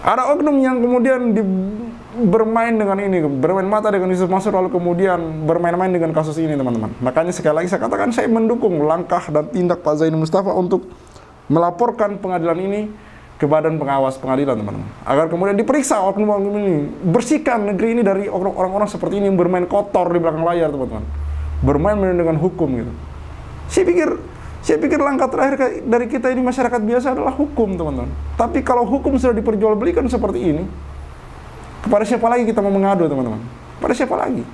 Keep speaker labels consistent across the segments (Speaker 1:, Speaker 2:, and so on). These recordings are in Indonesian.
Speaker 1: Ada oknum yang kemudian bermain dengan ini, bermain mata dengan Yusuf Mansur, lalu kemudian bermain-main dengan kasus ini, teman-teman. Makanya sekali lagi saya katakan, saya mendukung langkah dan tindak Pak Zaini Mustafa untuk melaporkan pengadilan ini ke Badan Pengawas Pengadilan, teman-teman, agar kemudian diperiksa oknum-oknum ini, bersihkan negeri ini dari orang-orang seperti ini yang bermain kotor di belakang layar, teman-teman, bermain-main dengan hukum gitu. Saya pikir langkah terakhir dari kita ini masyarakat biasa adalah hukum, teman-teman. Tapi kalau hukum sudah diperjualbelikan seperti ini, kepada siapa lagi kita mau mengadu, teman-teman? Pada siapa lagi?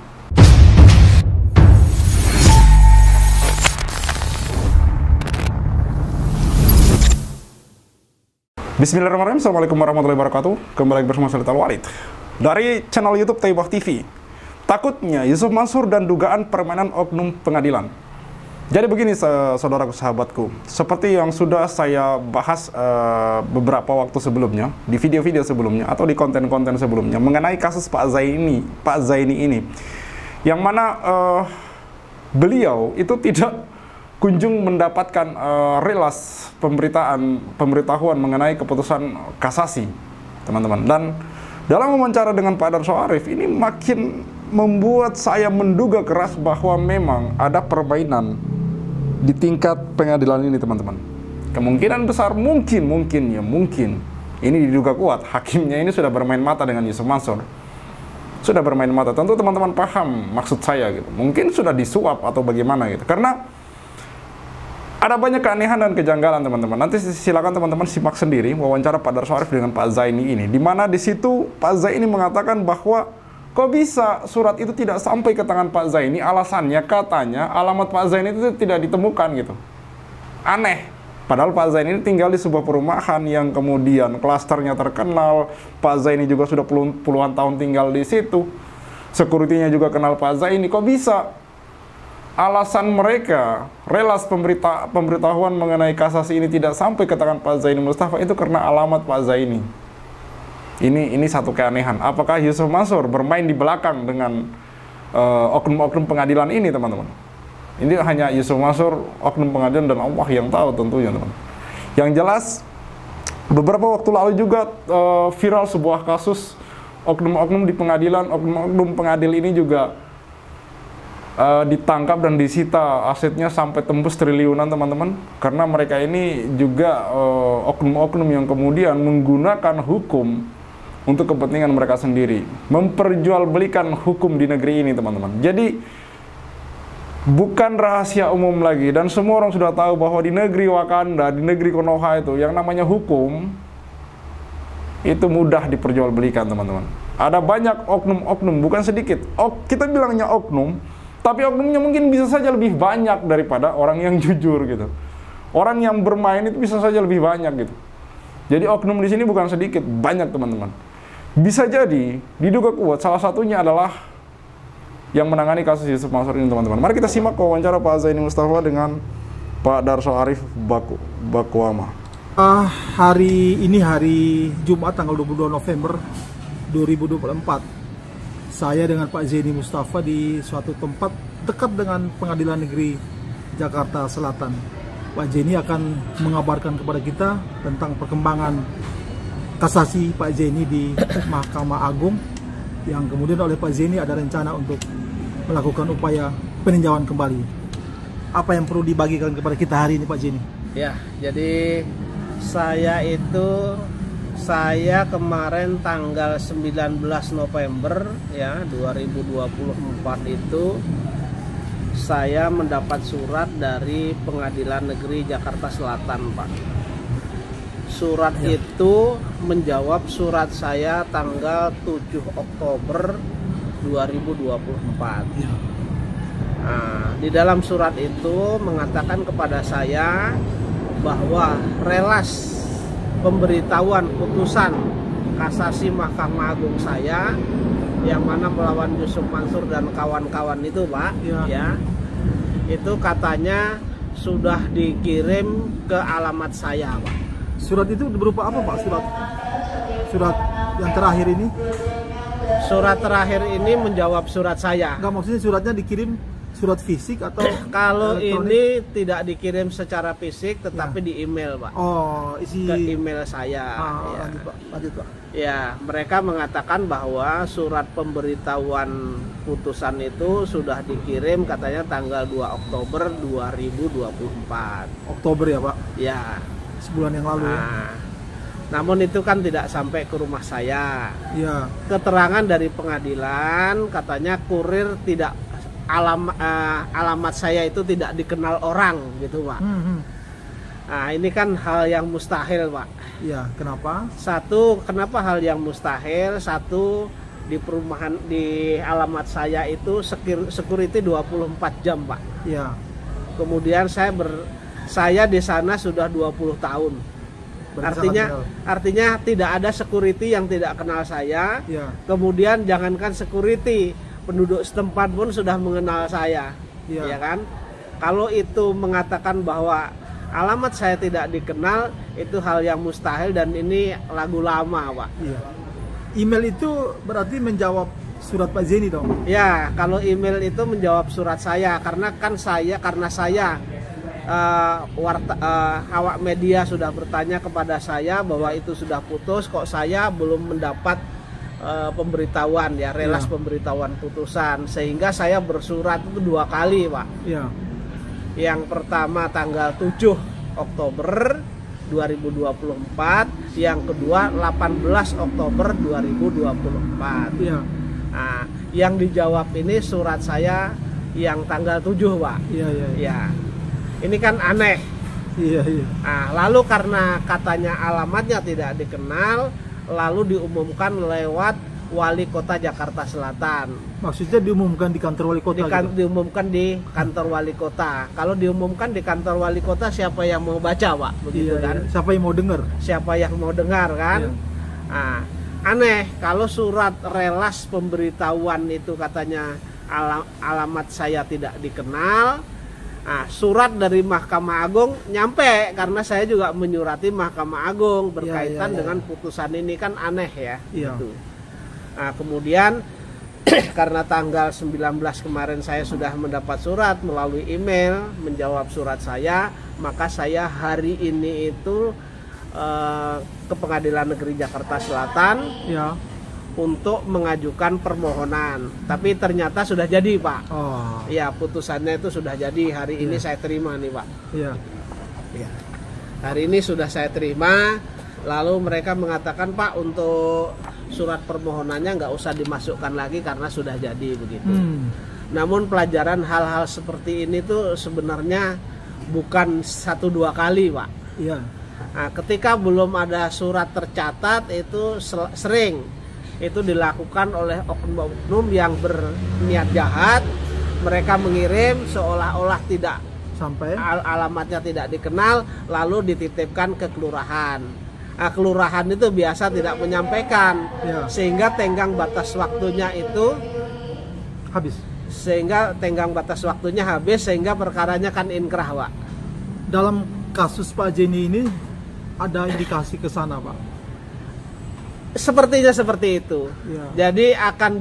Speaker 1: Bismillahirrahmanirrahim. Assalamualaikum warahmatullahi wabarakatuh. Kembali lagi bersama saya Al-Walid dari channel YouTube Thaibah TV. Takutnya Yusuf Mansur dan dugaan permainan oknum pengadilan. Jadi begini, saudaraku, sahabatku, seperti yang sudah saya bahas beberapa waktu sebelumnya, di video-video sebelumnya, atau di konten-konten sebelumnya, mengenai kasus Pak Zaini ini, yang mana beliau itu tidak kunjung mendapatkan relas pemberitahuan mengenai keputusan kasasi, teman-teman. Dan dalam wawancara dengan Pak Darso Arif, ini makin membuat saya menduga keras bahwa memang ada permainan di tingkat pengadilan ini, teman-teman. Kemungkinan besar mungkin ini diduga kuat hakimnya ini sudah bermain mata dengan Yusuf Mansur. Sudah bermain mata. Tentu teman-teman paham maksud saya gitu. Mungkin sudah disuap atau bagaimana gitu. Karena ada banyak keanehan dan kejanggalan, teman-teman. Nanti silakan teman-teman simak sendiri wawancara Pak Darso Arif dengan Pak Zaini ini, di mana di situ Pak Zaini mengatakan bahwa kok bisa surat itu tidak sampai ke tangan Pak Zaini? Alasannya katanya alamat Pak Zaini itu tidak ditemukan gitu. Aneh. Padahal Pak Zaini ini tinggal di sebuah perumahan yang kemudian klasternya terkenal. Pak Zaini juga sudah puluhan tahun tinggal di situ. Security-nya juga kenal Pak Zaini. Kok bisa alasan mereka relas pemberitahuan mengenai kasasi ini tidak sampai ke tangan Pak Zaini Mustafa itu karena alamat Pak Zaini? Ini satu keanehan. Apakah Yusuf Mansur bermain di belakang dengan oknum-oknum pengadilan ini, teman-teman? Ini hanya Yusuf Mansur, oknum pengadilan, dan Allah yang tahu tentunya, teman. Yang jelas, beberapa waktu lalu juga viral sebuah kasus oknum-oknum di pengadilan. Oknum-oknum pengadil ini juga ditangkap dan disita asetnya sampai tembus triliunan, teman-teman. Karena mereka ini juga oknum-oknum yang kemudian menggunakan hukum untuk kepentingan mereka sendiri, memperjualbelikan hukum di negeri ini, teman-teman. Jadi bukan rahasia umum lagi, dan semua orang sudah tahu bahwa di negeri Wakanda, di negeri Konoha itu, yang namanya hukum itu mudah diperjualbelikan, teman-teman. Ada banyak oknum-oknum, bukan sedikit. Kita bilangnya oknum, tapi oknumnya mungkin bisa saja lebih banyak daripada orang yang jujur gitu. Orang yang bermain itu bisa saja lebih banyak gitu. Jadi oknum di sini bukan sedikit, banyak, teman-teman. Bisa jadi diduga kuat salah satunya adalah yang menangani kasus Yusuf Mansur ini, teman-teman. Mari kita simak wawancara Pak Zaini Mustafa dengan Pak Darso Arif Bakuama.
Speaker 2: Hari ini hari Jumat tanggal 22 November 2024. Saya dengan Pak Zaini Mustafa di suatu tempat dekat dengan Pengadilan Negeri Jakarta Selatan. Pak Zaini akan mengabarkan kepada kita tentang perkembangan kasasi Pak Zaini di Mahkamah Agung, yang kemudian oleh Pak Zaini ada rencana untuk melakukan upaya peninjauan kembali. Apa yang perlu dibagikan kepada kita hari ini, Pak Zaini?
Speaker 3: Ya, jadi saya kemarin tanggal 19 November ya 2024 itu saya mendapat surat dari Pengadilan Negeri Jakarta Selatan, Pak. Surat itu menjawab surat saya tanggal 7 Oktober 2024. Nah, di dalam surat itu mengatakan kepada saya bahwa relas pemberitahuan putusan kasasi Mahkamah Agung saya yang mana melawan Yusuf Mansur dan kawan-kawan itu, Pak, ya, itu katanya sudah dikirim ke alamat saya, Pak.
Speaker 2: Surat itu berupa apa, Pak? Surat yang terakhir ini?
Speaker 3: Surat terakhir ini menjawab surat saya.
Speaker 2: Enggak, maksudnya suratnya dikirim surat fisik atau
Speaker 3: Kalau
Speaker 2: elektronik?
Speaker 3: ini tidak dikirim secara fisik, tetapi di email, Pak.
Speaker 2: Oh, isi
Speaker 3: Ke email saya. Ya.
Speaker 2: lanjut, Pak. Lanjut, Pak.
Speaker 3: Ya, mereka mengatakan bahwa surat pemberitahuan putusan itu sudah dikirim katanya tanggal 2 Oktober 2024.
Speaker 2: Oktober ya, Pak.
Speaker 3: Ya.
Speaker 2: Sebulan yang lalu ya.
Speaker 3: Nah, namun itu kan tidak sampai ke rumah saya.
Speaker 2: Iya.
Speaker 3: Keterangan dari pengadilan katanya kurir tidak alamat saya itu tidak dikenal orang gitu, Pak. Nah, ini kan hal yang mustahil, Pak.
Speaker 2: Iya, kenapa?
Speaker 3: Satu, kenapa hal yang mustahil? Satu, di perumahan di alamat saya itu security 24 jam, Pak.
Speaker 2: Iya.
Speaker 3: Kemudian saya di sana sudah 20 tahun.
Speaker 2: Berarti
Speaker 3: Artinya tidak ada security yang tidak kenal saya.
Speaker 2: Iya.
Speaker 3: Kemudian jangankan security, penduduk setempat pun sudah mengenal saya.
Speaker 2: Iya.
Speaker 3: Ya kan? Kalau itu mengatakan bahwa alamat saya tidak dikenal, itu hal yang mustahil dan ini lagu lama, Pak.
Speaker 2: Iya. Email itu berarti menjawab surat Pak Zeni dong?
Speaker 3: Ya, kalau email itu menjawab surat saya karena saya awak media sudah bertanya kepada saya bahwa itu sudah putus, kok saya belum mendapat pemberitahuan ya, relas pemberitahuan putusan, sehingga saya bersurat itu 2 kali, Pak.
Speaker 2: Iya.
Speaker 3: Yang pertama tanggal 7 Oktober 2024, yang kedua 18 Oktober 2024.
Speaker 2: Iya.
Speaker 3: Nah, yang dijawab ini surat saya yang tanggal 7, Pak.
Speaker 2: Iya, iya.
Speaker 3: Ya. Ini kan aneh.
Speaker 2: Iya, iya.
Speaker 3: Nah, lalu karena katanya alamatnya tidak dikenal, lalu diumumkan lewat Wali Kota Jakarta Selatan.
Speaker 2: Maksudnya diumumkan di kantor wali kota gitu?
Speaker 3: Diumumkan di kantor wali kota. Kalau diumumkan di kantor wali kota, siapa yang mau baca, Pak? Begitu
Speaker 2: Iya,
Speaker 3: kan?
Speaker 2: iya. Siapa yang mau dengar?
Speaker 3: Siapa yang mau dengar kan?
Speaker 2: Iya.
Speaker 3: Nah, aneh kalau surat relas pemberitahuan itu katanya alamat saya tidak dikenal. Nah, surat dari Mahkamah Agung nyampe karena saya juga menyurati Mahkamah Agung berkaitan dengan putusan ini, kan aneh ya.
Speaker 2: Iya.
Speaker 3: Gitu. Nah, kemudian karena tanggal 19 kemarin saya sudah mendapat surat melalui email menjawab surat saya, maka saya hari ini itu ke Pengadilan Negeri Jakarta Selatan
Speaker 2: Ya.
Speaker 3: untuk mengajukan permohonan. Tapi ternyata sudah jadi, Pak.
Speaker 2: Oh.
Speaker 3: Ya, putusannya itu sudah jadi. Hari ini saya terima nih, Pak.
Speaker 2: Iya.
Speaker 3: Ya. Hari ini sudah saya terima. Lalu mereka mengatakan, Pak, untuk surat permohonannya nggak usah dimasukkan lagi karena sudah jadi begitu. Namun pelajaran hal-hal seperti ini tuh sebenarnya bukan 1-2 kali, Pak.
Speaker 2: Iya.
Speaker 3: Nah, ketika belum ada surat tercatat itu sering itu dilakukan oleh oknum-oknum yang berniat jahat. Mereka mengirim seolah-olah tidak
Speaker 2: Sampai
Speaker 3: alamatnya tidak dikenal, lalu dititipkan ke kelurahan. Nah, kelurahan itu biasa tidak menyampaikan,
Speaker 2: Ya.
Speaker 3: sehingga tenggang batas waktunya itu
Speaker 2: habis.
Speaker 3: sehingga perkaranya kan inkrah, Pak.
Speaker 2: Dalam kasus Pak Zeni ini ada indikasi ke sana, Pak?
Speaker 3: Sepertinya seperti itu.
Speaker 2: Ya.
Speaker 3: Jadi akan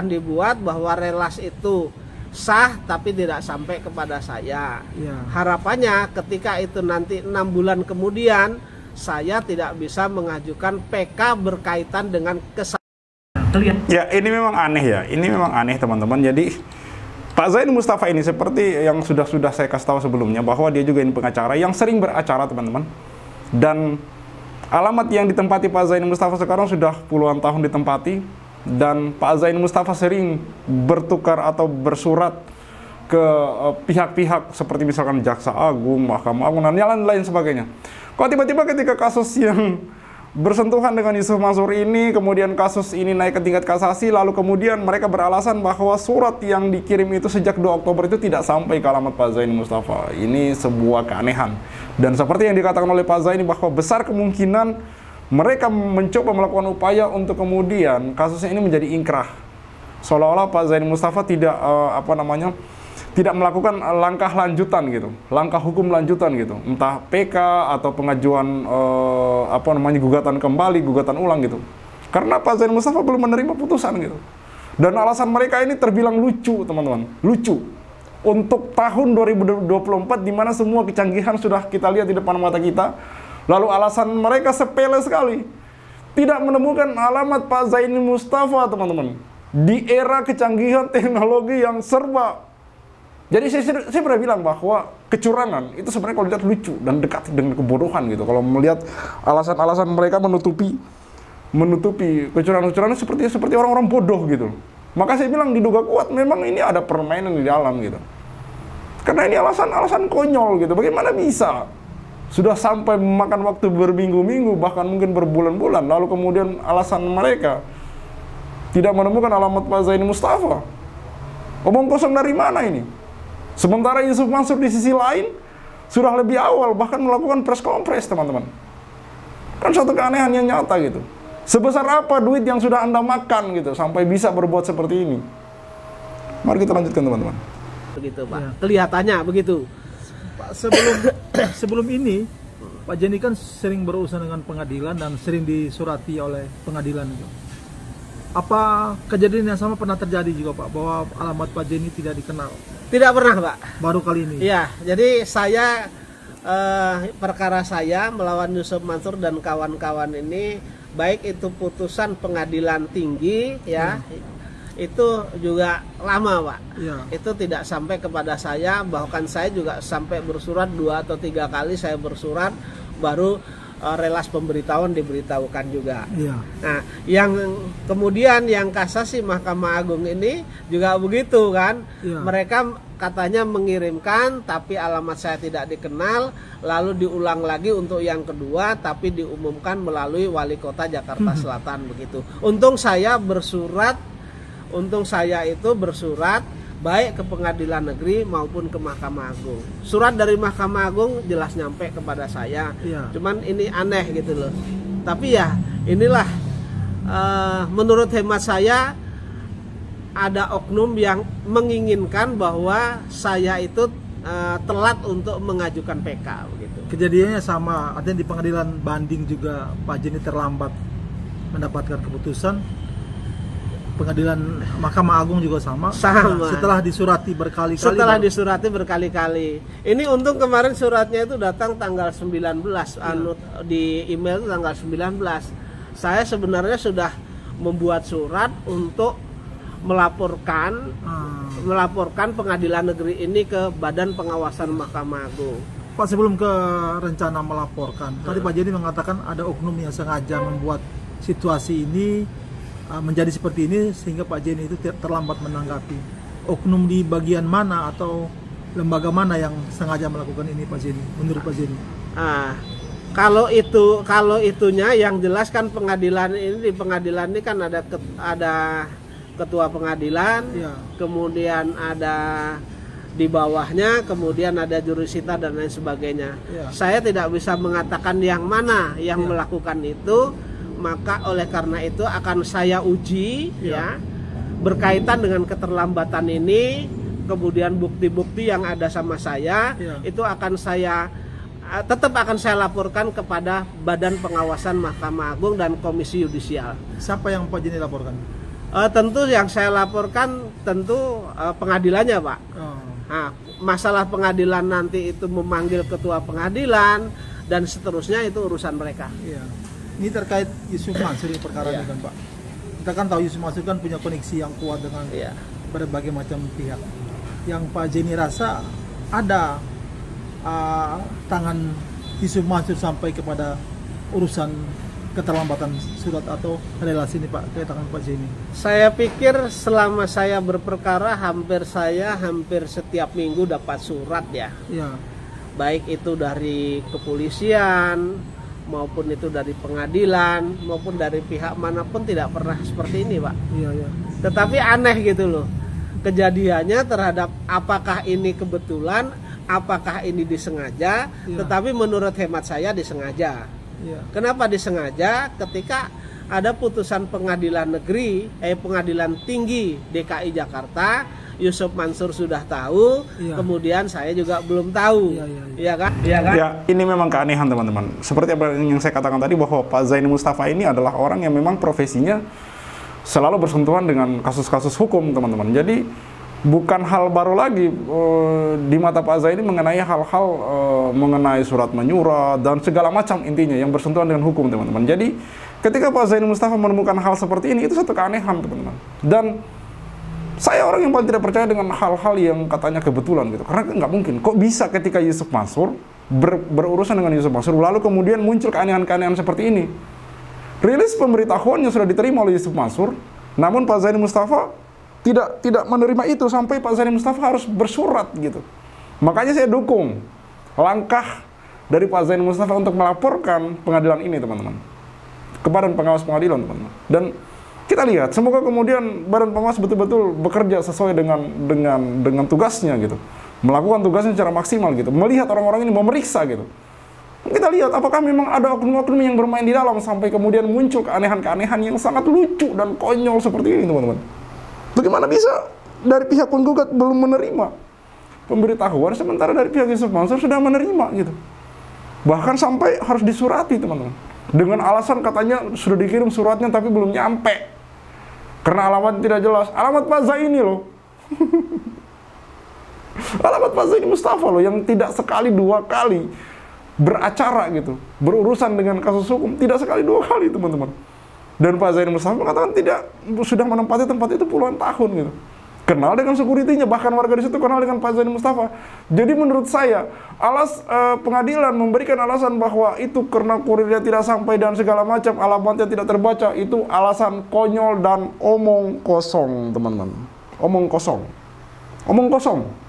Speaker 3: dibuat bahwa relas itu sah tapi tidak sampai kepada saya.
Speaker 2: Ya.
Speaker 3: Harapannya ketika itu nanti 6 bulan kemudian saya tidak bisa mengajukan PK berkaitan dengan
Speaker 1: Ya, ini memang aneh ya. Ini memang aneh, teman-teman. Jadi Pak Zaini Mustafa ini seperti yang sudah saya kasih tahu sebelumnya, bahwa dia juga ini pengacara yang sering beracara, teman-teman. Dan alamat yang ditempati Pak Zaini Mustafa sekarang sudah puluhan tahun ditempati. Dan Pak Zaini Mustafa sering bertukar atau bersurat ke pihak-pihak seperti misalkan Jaksa Agung, Mahkamah Agung, dan lain sebagainya. Kok tiba-tiba ketika kasus yang bersentuhan dengan Yusuf Mansur ini, kemudian kasus ini naik ke tingkat kasasi, lalu kemudian mereka beralasan bahwa surat yang dikirim itu sejak 2 Oktober itu tidak sampai ke alamat Pak Zaini Mustafa. Ini sebuah keanehan. Dan seperti yang dikatakan oleh Pak Zaini, bahwa besar kemungkinan mereka mencoba melakukan upaya untuk kemudian kasusnya ini menjadi ingkrah. Seolah-olah Pak Zaini Mustafa tidak tidak melakukan langkah lanjutan gitu, langkah hukum lanjutan gitu, entah PK atau pengajuan gugatan kembali, gugatan ulang gitu. Karena Pak Zaini Mustafa belum menerima putusan gitu. Dan alasan mereka ini terbilang lucu, teman-teman. Lucu. Untuk tahun 2024, di mana semua kecanggihan sudah kita lihat di depan mata kita. Lalu alasan mereka sepele sekali. Tidak menemukan alamat Pak Zaini Mustafa, teman-teman. Di era kecanggihan teknologi yang serba. Jadi saya pernah bilang bahwa kecurangan itu sebenarnya kalau dilihat lucu dan dekat dengan kebodohan gitu. Kalau melihat alasan-alasan mereka menutupi kecurangan-kecurangan seperti orang-orang bodoh gitu. Maka saya bilang diduga kuat memang ini ada permainan di dalam gitu. Karena ini alasan-alasan konyol gitu. Bagaimana bisa? Sudah sampai memakan waktu berminggu-minggu, bahkan mungkin berbulan-bulan, lalu kemudian alasan mereka tidak menemukan alamat Pak Zaini Mustafa. Omong kosong dari mana ini? Sementara Yusuf Mansur di sisi lain sudah lebih awal bahkan melakukan press conference, teman-teman. Kan suatu keanehan yang nyata gitu. Sebesar apa duit yang sudah Anda makan gitu sampai bisa berbuat seperti ini? Mari kita lanjutkan, teman-teman.
Speaker 3: Begitu, Pak. Ya. Kelihatannya begitu.
Speaker 2: Pak, sebelum ini Pak Jeni kan sering berurusan dengan pengadilan dan sering disurati oleh pengadilan itu. Apa kejadian yang sama pernah terjadi juga, Pak, bahwa alamat Pak Jeni tidak dikenal?
Speaker 3: Tidak pernah, Pak.
Speaker 2: Baru kali ini?
Speaker 3: Iya, jadi saya perkara saya melawan Yusuf Mansur dan kawan-kawan ini, baik itu putusan pengadilan tinggi ya, itu juga lama, Pak. Ya. Itu tidak sampai kepada saya, bahkan saya juga sampai bersurat 2 atau 3 kali saya bersurat, baru relas pemberitahuan diberitahukan juga. Ya. Nah, yang kemudian yang kasasi Mahkamah Agung ini juga begitu kan. Ya. Mereka katanya mengirimkan tapi alamat saya tidak dikenal, lalu diulang lagi untuk yang kedua tapi diumumkan melalui Wali Kota Jakarta Selatan begitu. Untung saya itu bersurat baik ke Pengadilan Negeri maupun ke Mahkamah Agung. Surat dari Mahkamah Agung jelas nyampe kepada saya. Ya. Cuman ini aneh gitu loh. Tapi ya inilah menurut hemat saya ada oknum yang menginginkan bahwa saya itu telat untuk mengajukan PK begitu.
Speaker 2: Kejadiannya sama, artinya di pengadilan banding juga Pak Jeni terlambat mendapatkan keputusan. Pengadilan Mahkamah Agung juga sama. Setelah disurati berkali-kali. Ini untung kemarin suratnya itu datang tanggal 19, di email itu tanggal 19. Saya sebenarnya sudah membuat surat untuk melaporkan pengadilan negeri ini ke Badan Pengawasan Mahkamah Agung. Pak, sebelum ke rencana melaporkan, tadi Pak Jeni mengatakan ada oknum yang sengaja membuat situasi ini menjadi seperti ini sehingga Pak Jeni itu terlambat menanggapi. Oknum di bagian mana atau lembaga mana yang sengaja melakukan ini, Pak Jeni, menurut Pak Jeni?
Speaker 3: Kalau itunya yang jelas kan pengadilan ini, di pengadilan ini kan ada ketua pengadilan, ya. Kemudian ada di bawahnya, kemudian ada jurusita dan lain sebagainya. Ya. Saya tidak bisa mengatakan yang mana yang melakukan itu. Maka oleh karena itu akan saya uji ya berkaitan dengan keterlambatan ini, kemudian bukti-bukti yang ada sama saya itu tetap akan saya laporkan kepada Badan Pengawasan Mahkamah Agung dan Komisi Yudisial.
Speaker 2: Siapa yang Pak Jeni laporkan?
Speaker 3: Tentu yang saya laporkan pengadilannya, Pak. Nah, masalah pengadilan nanti itu memanggil ketua pengadilan dan seterusnya itu urusan mereka.
Speaker 2: Ini terkait Yusuf Mansur perkara ini kan, Pak. Kita kan tahu Yusuf Mansur kan punya koneksi yang kuat dengan berbagai macam pihak. Yang Pak Jeni rasa ada tangan Yusuf Mansur sampai kepada urusan keterlambatan surat atau relasi ini, Pak, ke tangan Pak Jeni?
Speaker 3: Saya pikir selama saya berperkara hampir setiap minggu dapat surat ya. Baik itu dari kepolisian maupun itu dari pengadilan maupun dari pihak manapun tidak pernah seperti ini, Pak. Tetapi aneh gitu loh kejadiannya terhadap apakah ini kebetulan, apakah ini disengaja. Tetapi menurut hemat saya disengaja. Kenapa disengaja? Ketika ada putusan pengadilan tinggi DKI Jakarta, Yusuf Mansur sudah tahu, kemudian saya juga belum tahu, iya kan?
Speaker 1: Ya, ini memang keanehan, teman-teman. Seperti apa yang saya katakan tadi, bahwa Pak Zaini Mustafa ini adalah orang yang memang profesinya selalu bersentuhan dengan kasus-kasus hukum, teman-teman. Jadi bukan hal baru lagi di mata Pak Zaini mengenai hal-hal mengenai surat menyurat dan segala macam intinya yang bersentuhan dengan hukum, teman-teman. Jadi ketika Pak Zaini Mustafa menemukan hal seperti ini, itu satu keanehan, teman-teman. Dan saya orang yang paling tidak percaya dengan hal-hal yang katanya kebetulan gitu, karena nggak mungkin. Kok bisa ketika Yusuf Mansur berurusan dengan Yusuf Mansur, lalu kemudian muncul keanehan-keanehan seperti ini? Rilis pemberitahuan yang sudah diterima oleh Yusuf Mansur, namun Pak Zaini Mustafa tidak menerima itu, sampai Pak Zaini Mustafa harus bersurat gitu. Makanya saya dukung langkah dari Pak Zaini Mustafa untuk melaporkan pengadilan ini, teman-teman, ke Badan Pengawas Pengadilan, teman-teman. Dan kita lihat, semoga kemudian Badan Pengawas betul-betul bekerja sesuai dengan tugasnya gitu, melakukan tugasnya secara maksimal gitu, melihat orang-orang ini, memeriksa gitu. Kita lihat apakah memang ada oknum-oknum yang bermain di dalam sampai kemudian muncul keanehan-keanehan yang sangat lucu dan konyol seperti ini, teman-teman. Bagaimana bisa dari pihak penggugat belum menerima pemberitahuan, sementara dari pihak Yusuf Mansur sudah menerima gitu. Bahkan sampai harus disurati, teman-teman, dengan alasan katanya sudah dikirim suratnya tapi belum nyampe karena alamat tidak jelas. Alamat Pak Zaini loh. Alamat Pak Zaini Mustafa loh, yang tidak sekali dua kali beracara gitu, berurusan dengan kasus hukum, tidak sekali dua kali, teman-teman. Dan Pak Zaini Mustafa mengatakan tidak, sudah menempati tempat itu puluhan tahun gitu. Kenal dengan security-nya, bahkan warga di situ kenal dengan Pak Zaini Mustafa. Jadi menurut saya, pengadilan memberikan alasan bahwa itu karena kurirnya tidak sampai dan segala macam, alamatnya tidak terbaca, itu alasan konyol dan omong kosong, teman-teman. Omong kosong. Omong kosong.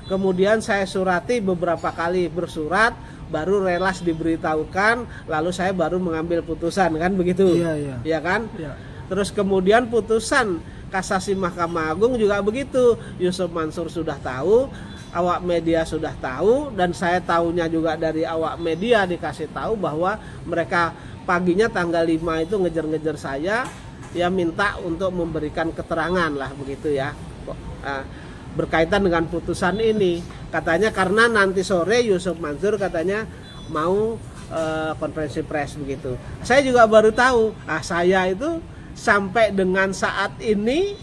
Speaker 3: Kemudian saya surati beberapa kali bersurat, baru relas diberitahukan, lalu saya baru mengambil putusan, kan begitu? Iya kan? Ya. Terus kemudian putusan kasasi Mahkamah Agung juga begitu. Yusuf Mansur sudah tahu, awak media sudah tahu, dan saya tahunya juga dari awak media dikasih tahu bahwa mereka paginya tanggal 5 itu ngejar-ngejar saya, ya minta untuk memberikan keterangan lah begitu ya. Berkaitan dengan putusan ini, katanya karena nanti sore Yusuf Mansur katanya mau konferensi pers begitu. Saya juga baru tahu, saya itu sampai dengan saat ini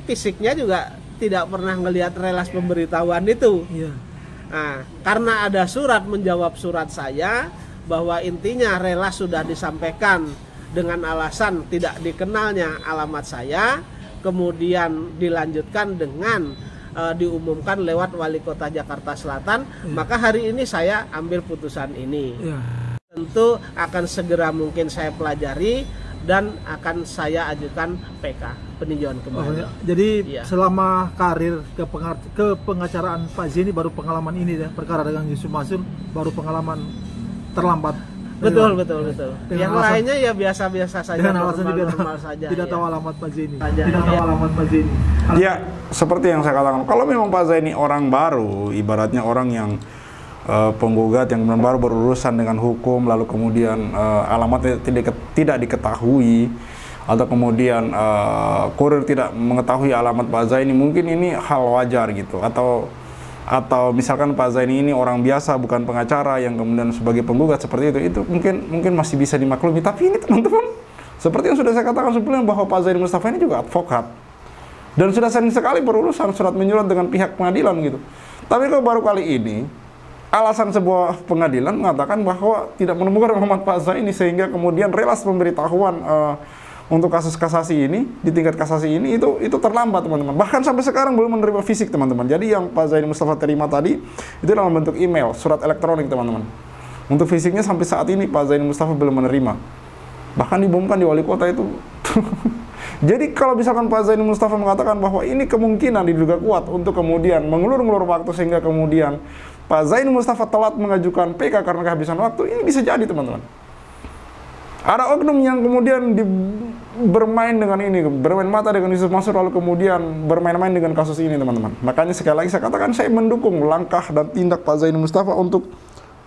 Speaker 3: fisiknya juga tidak pernah ngelihat relas pemberitahuan itu. Nah, karena ada surat menjawab surat saya bahwa intinya relas sudah disampaikan dengan alasan tidak dikenalnya alamat saya, kemudian dilanjutkan dengan diumumkan lewat Wali Kota Jakarta Selatan, maka hari ini saya ambil putusan ini. Tentu akan segera mungkin saya pelajari dan akan saya ajukan PK, peninjauan kembali.
Speaker 2: Jadi selama karir ke pengacaraan Pak Zaini baru pengalaman ini ya, perkara dengan Yusuf Mansur baru pengalaman terlambat.
Speaker 3: Betul. Yang lainnya ya biasa-biasa saja.
Speaker 2: Dengan alasan
Speaker 3: normal saja.
Speaker 2: Tidak tahu alamat Pak Zaini.
Speaker 1: Ya, seperti yang saya katakan, kalau memang Pak Zaini orang baru, ibaratnya orang yang penggugat yang baru berurusan dengan hukum, lalu kemudian alamatnya tidak diketahui, atau kemudian kurir tidak mengetahui alamat Pak Zaini, mungkin ini hal wajar gitu. Atau misalkan Pak Zaini ini orang biasa, bukan pengacara yang kemudian sebagai penggugat seperti itu mungkin masih bisa dimaklumi. Tapi ini, teman-teman, seperti yang sudah saya katakan sebelumnya, bahwa Pak Zaini Mustafa ini juga advokat dan sudah sering sekali berurusan surat menyurat dengan pihak pengadilan gitu. Tapi kalau baru kali ini alasan sebuah pengadilan mengatakan bahwa tidak menemukan alamat Pak Zaini, sehingga kemudian relas pemberitahuan untuk kasus kasasi ini, di tingkat kasasi ini itu terlambat, teman-teman. Bahkan sampai sekarang belum menerima fisik, teman-teman. Jadi yang Pak Zaini Mustafa terima tadi itu dalam bentuk email, surat elektronik, teman-teman. Untuk fisiknya sampai saat ini Pak Zaini Mustafa belum menerima. Bahkan diumumkan di wali kota itu. Jadi kalau misalkan Pak Zaini Mustafa mengatakan bahwa ini kemungkinan diduga kuat untuk kemudian mengulur-ngulur waktu sehingga kemudian Pak Zaini Mustafa telat mengajukan PK karena kehabisan waktu, ini bisa jadi, teman-teman. Ada oknum yang kemudian bermain dengan ini, bermain mata dengan Yusuf Mansur, lalu kemudian bermain-main dengan kasus ini, teman-teman. Makanya sekali lagi saya katakan, saya mendukung langkah dan tindak Pak Zaini Mustafa untuk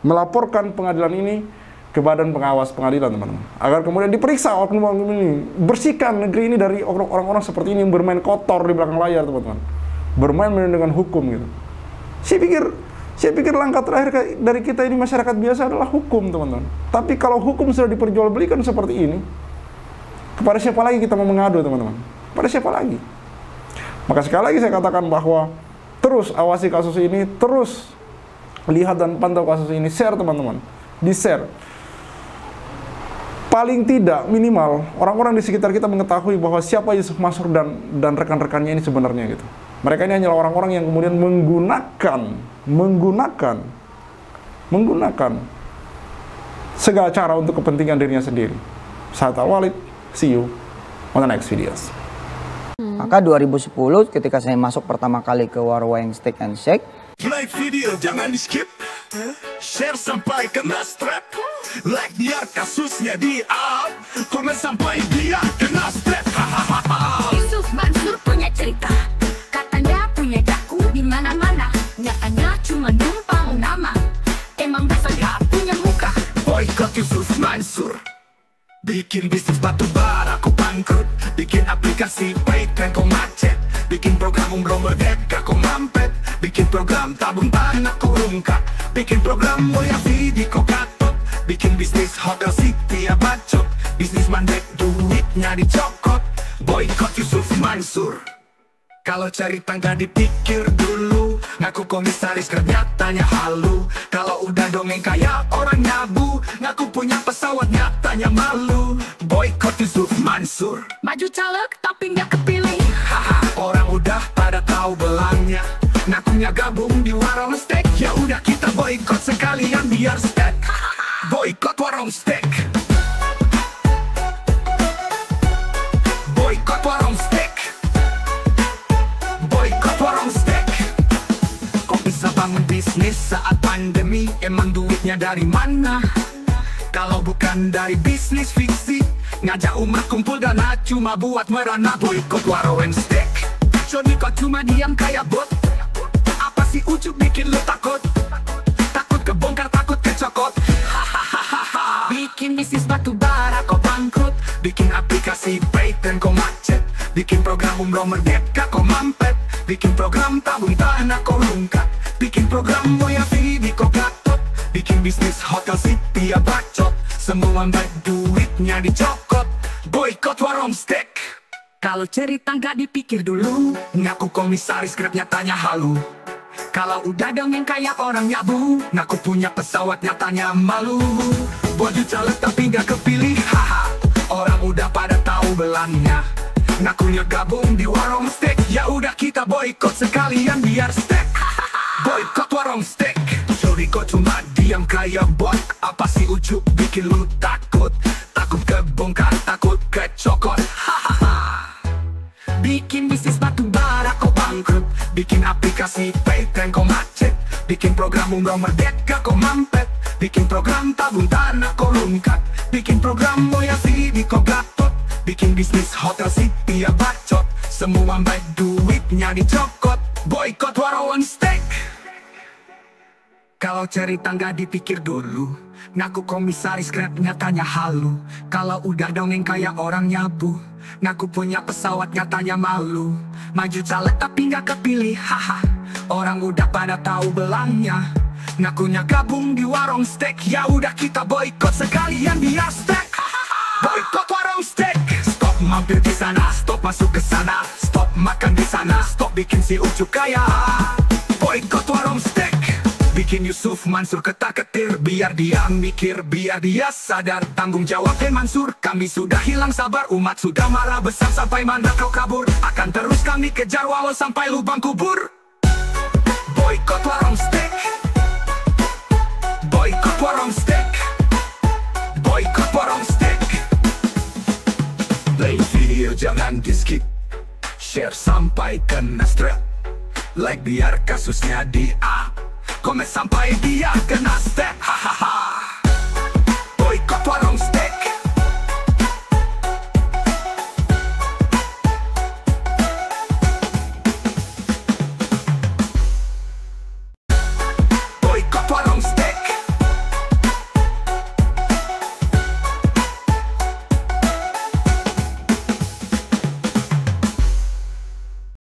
Speaker 1: melaporkan pengadilan ini ke Badan Pengawas Pengadilan, teman-teman. Agar kemudian diperiksa oknum-oknum ini, bersihkan negeri ini dari orang-orang seperti ini yang bermain kotor di belakang layar, teman-teman. Bermain-main dengan hukum gitu. Saya pikir langkah terakhir dari kita ini masyarakat biasa adalah hukum, teman-teman. Tapi kalau hukum sudah diperjualbelikan seperti ini, Kepada siapa lagi kita mau mengadu, teman-teman? Pada siapa lagi? Maka sekali lagi saya katakan bahwa terus awasi kasus ini, terus lihat dan pantau kasus ini, share teman-teman, di-share. Paling tidak minimal orang-orang di sekitar kita mengetahui bahwa siapa Yusuf Mansur dan rekan-rekannya ini sebenarnya gitu. Mereka ini hanyalah orang-orang yang kemudian menggunakan segala cara untuk kepentingan dirinya sendiri. Saya Al-Walid, see you on the next videos.
Speaker 4: Maka 2010 ketika saya masuk pertama kali ke warung Steak and Shake,
Speaker 5: like video jangan di skip, share sampai kena strap, like biar kasusnya di up, komen sampai dia kena strap.
Speaker 6: Yusuf Mansur punya cerita, katanya punya daku di mana-mana, nyatanya cuma numpang nama, emang dasar gak punya muka.
Speaker 5: Boykot Yusuf Mansur, bikin bisnis batu bara kau bangkrut, bikin aplikasi Paytran kau macet, bikin program umroh merdeka kau mampet, bikin program tabung tanah kau rungkat, bikin program mulia video kau gatot, bikin bisnis hotel city ya bacot, bisnis mandek duitnya dicokot. Boykot Yusuf Mansur. Kalau cari tangga dipikir dulu, ngaku komisaris nyatanya halu. Kalau udah dongeng kayak orang nyabu, ngaku punya pesawat nyatanya malu. Boykot Yusuf Mansur.
Speaker 6: Maju caleg tapi nggak kepilih.
Speaker 5: Haha, orang udah pada tahu belangnya, ngakunya gabung di warung steak. Ya udah kita boykot sekalian biar steak. Boykot warung steak. Boykot warung steak. Boykot warung steak. Kok bisa bangun bisnis saat pandemi? Emang duitnya dari mana? Kalau bukan dari bisnis fiksi, ngajak umat kumpul dana cuma buat merana. Boykot warung steak. Johnny kok cuma diam kayak bot? Apa sih ujuk bikin lu takut? Takut kebongkar, takut kecokot. Bikin bisnis batu bara kau bangkrut, bikin aplikasi Paytran kau macet, bikin program umroh merdeka kau mampet, bikin program tabung tanah kau rungkat, bikin program moya video kau gatot, bikin bisnis hotel city ya bacot, semua baik duitnya dicokot. Boykot warung steak. Kalau cerita nggak dipikir dulu, ngaku komisaris Grab nyatanya halu. Kalau udah dongeng kayak orang nyabu, ngaku punya pesawat nyatanya malu. Baju caleg tapi nggak kepilih, haha. Orang udah pada tahu belangnya, ngakunya gabung di warung steak. Ya udah kita boykot sekalian biar steak. Boykot warung steak. Sorry kok cuma diam kayak bot? Apa sih ujuk bikin lu takut? Takut kebongkar, takut kecokot. Bikin bisnis batu bara kau bangkrut, bikin aplikasi Paytran kau macet, bikin program umroh merdeka kau mampet, bikin program tabung tanah kau rungkat, bikin program moya video kau gatot, bikin bisnis hotel city ya bacot, semua baik duitnya dicokot. Boykot warung steak. Kalau cerita nggak dipikir dulu, ngaku komisaris Grab nyatanya halu. Kalau udah dongeng kayak orang nyabu, ngaku punya pesawat nyatanya malu. Maju caleg tapi nggak kepilih, haha. Orang udah pada tahu belangnya, ngakunya gabung di warung steak. Ya udah kita boykot sekalian biar steak. Boykot warung steak. Stop mampir di sana, stop masuk ke sana, stop makan di sana, stop bikin si ujuk kaya. Boykot warung steak. Bikin Yusuf Mansur ketar-ketir, biar dia mikir, biar dia sadar tanggung jawabnya Mansur. Kami sudah hilang sabar, umat sudah marah besar, sampai mana kau kabur? Akan terus kami kejar walau sampai lubang kubur. Boykot warung steak. Boykot warung steak. Boykot warung steak. Play video jangan di skip, share sampai kena strap, like biar kasusnya di up, komen sampai dia kena step. Hahaha.